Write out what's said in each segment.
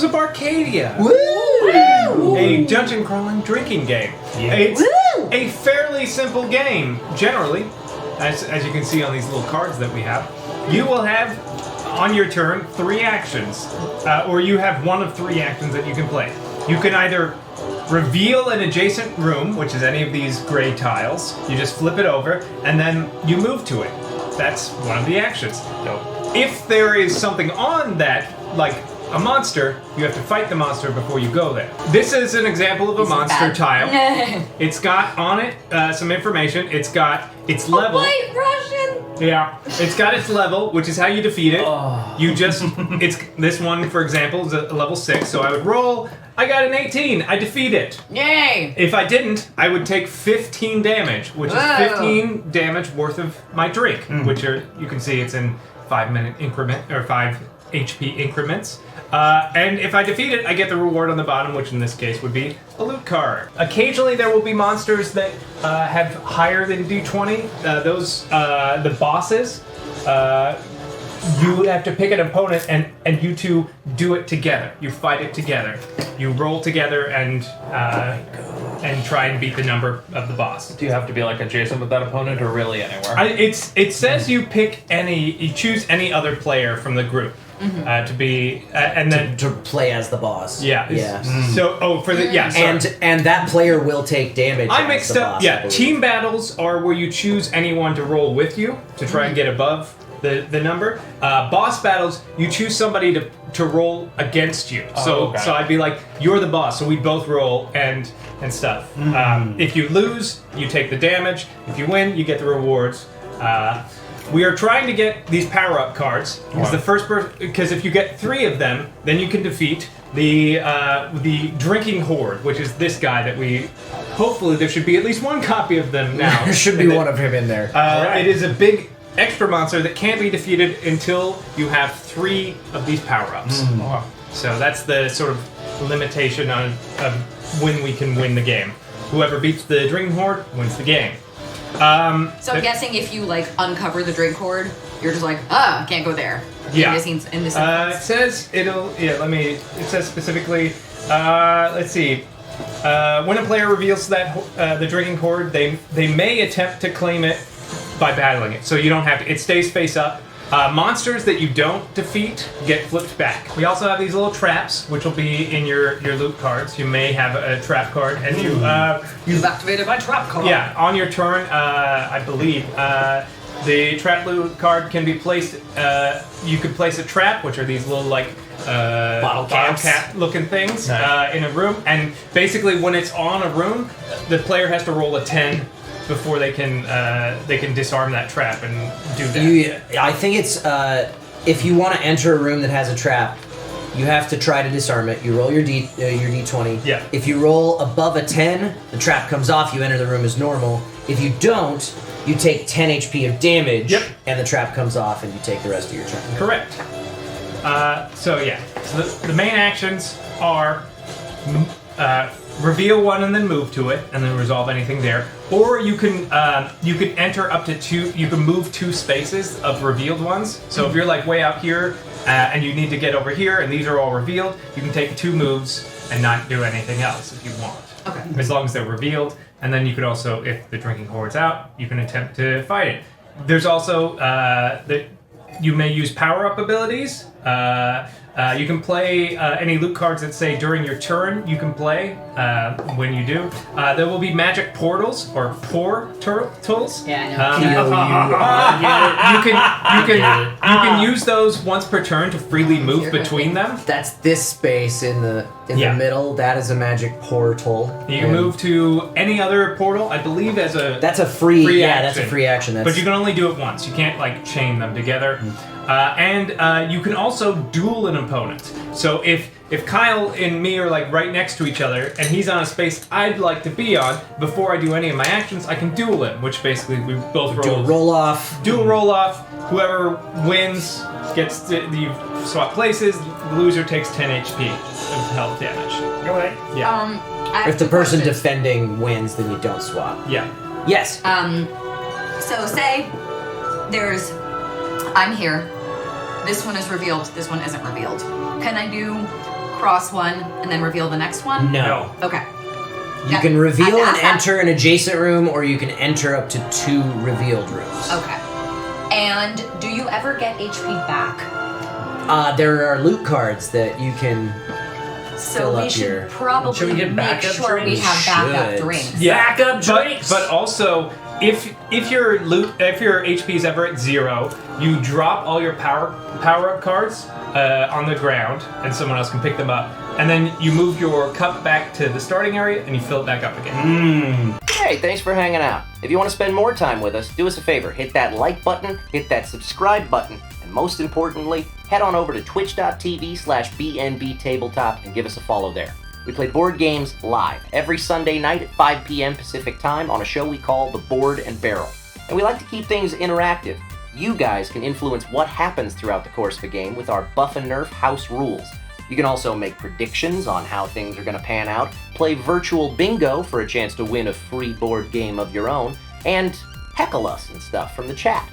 Heroes of Barcadia. Woo! A dungeon crawling drinking game. Yeah. It's a fairly simple game, generally, as you can see on these little cards that we have. You will have, on your turn, 3 actions, or you have one of 3 actions that you can play. You can either reveal an adjacent room, which is any of these gray tiles. You just flip it over, and then you move to it. That's one of the actions. So if there is something on that, like a monster, you have to fight the monster before you go there. This is an example of a monster tile. It's got on it some information. It's got its level. White Russian! Yeah, it's got its level, which is how you defeat it. Oh. You just, it's this one, for example, is a level 6, so I would roll, I got an 18, I defeat it. Yay! If I didn't, I would take 15 damage, which is 15 damage worth of my drink, which are, you can see it's in 5-minute increment, or 5 HP increments. And if I defeat it, I get the reward on the bottom, which in this case would be a loot card. Occasionally there will be monsters that have higher than D20. The bosses, you have to pick an opponent and you two do it together. You fight it together. You roll together and try and beat the number of the boss. Do you have to be like adjacent with that opponent or really anywhere? It says you choose any other player from the group. To be and then to play as the boss. Yeah. Yeah. So and that player will take damage. I mixed up. Boss, Yeah, team battles are where you choose anyone to roll with you to try and get above the number. Boss battles, you choose somebody to roll against you. So I'd be like, you're the boss, so we both roll and stuff. If you lose, you take the damage. If you win, you get the rewards. We are trying to get these power-up cards because if you get 3 of them, then you can defeat the drinking horde, which is this guy that we. Hopefully, there should be at least 1 copy of them now. There should be one of him in there. It is a big extra monster that can't be defeated until you have 3 of these power-ups. So that's the sort of limitation of when we can win the game. Whoever beats the drinking horde wins the game. So I'm guessing if you like uncover the drink hoard, you're just like, can't go there. Yeah. In this instance. It says it says specifically, let's see. When a player reveals that the drinking hoard, they may attempt to claim it by battling it. So you don't have to. It stays face up. Monsters that you don't defeat get flipped back. We also have these little traps, which will be in your loot cards. You may have a trap card, and you've activated my trap card. Yeah, on your turn, I believe the trap loot card can be placed. You could place a trap, which are these little bottle cap looking things in a room, and basically when it's on a room, the player has to roll a 10. Before they can disarm that trap and do that. I think it's if you want to enter a room that has a trap, you have to try to disarm it. You roll your d20. Yeah. If you roll above a 10, the trap comes off. You enter the room as normal. If you don't, you take 10 HP of damage, and the trap comes off, and you take the rest of your turn. Correct. So the main actions are. Reveal one and then move to it, and then resolve anything there. Or you can enter up to 2. You can move 2 spaces of revealed ones. So if you're like way out here and you need to get over here, and these are all revealed, you can take 2 moves and not do anything else if you want. Okay. As long as they're revealed, and then you could also, if the drinking horde's out, you can attempt to fight it. There's also you may use power-up abilities. You can play any loot cards that say during your turn you can play when you do. There will be magic portals or portals. Yeah, I know. You can use those once per turn to freely move between them. That's this space in the middle. That is a magic portal. You can move to any other portal. I believe that's a free action. That's a free action. But you can only do it once. You can't chain them together. And you can also duel an opponent. So if Kyle and me are right next to each other, and he's on a space I'd like to be on, before I do any of my actions, I can duel him, which basically we both roll. Dual roll-off. Dual roll-off. Whoever wins gets you swap places. The loser takes 10 HP of health damage. Okay. Yeah. If the person defending wins, then you don't swap. Yeah. Yes. So say I'm here. This one is revealed. This one isn't revealed. Can I do across one and then reveal the next one? No. Okay. You can reveal I and asked that. enter an adjacent room, or you can enter up to 2 revealed rooms. Okay. And do you ever get HP back? There are loot cards that you can So fill we up should your... probably Should we get make backup sure we drinks? have backup Should. drinks. Backup drinks! But also, if your HP is ever at 0, you drop all your power up cards on the ground, and someone else can pick them up. And then you move your cup back to the starting area, and you fill it back up again. Hey, thanks for hanging out. If you want to spend more time with us, do us a favor. Hit that like button, hit that subscribe button, and most importantly, head on over to twitch.tv/BNB Tabletop and give us a follow there. We play board games live every Sunday night at 5 p.m. Pacific Time on a show we call The Board and Barrel. And we like to keep things interactive. You guys can influence what happens throughout the course of a game with our Buff and Nerf house rules. You can also make predictions on how things are going to pan out, play virtual bingo for a chance to win a free board game of your own, and heckle us and stuff from the chat.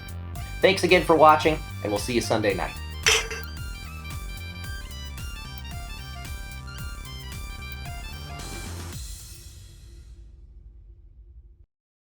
Thanks again for watching, and we'll see you Sunday night.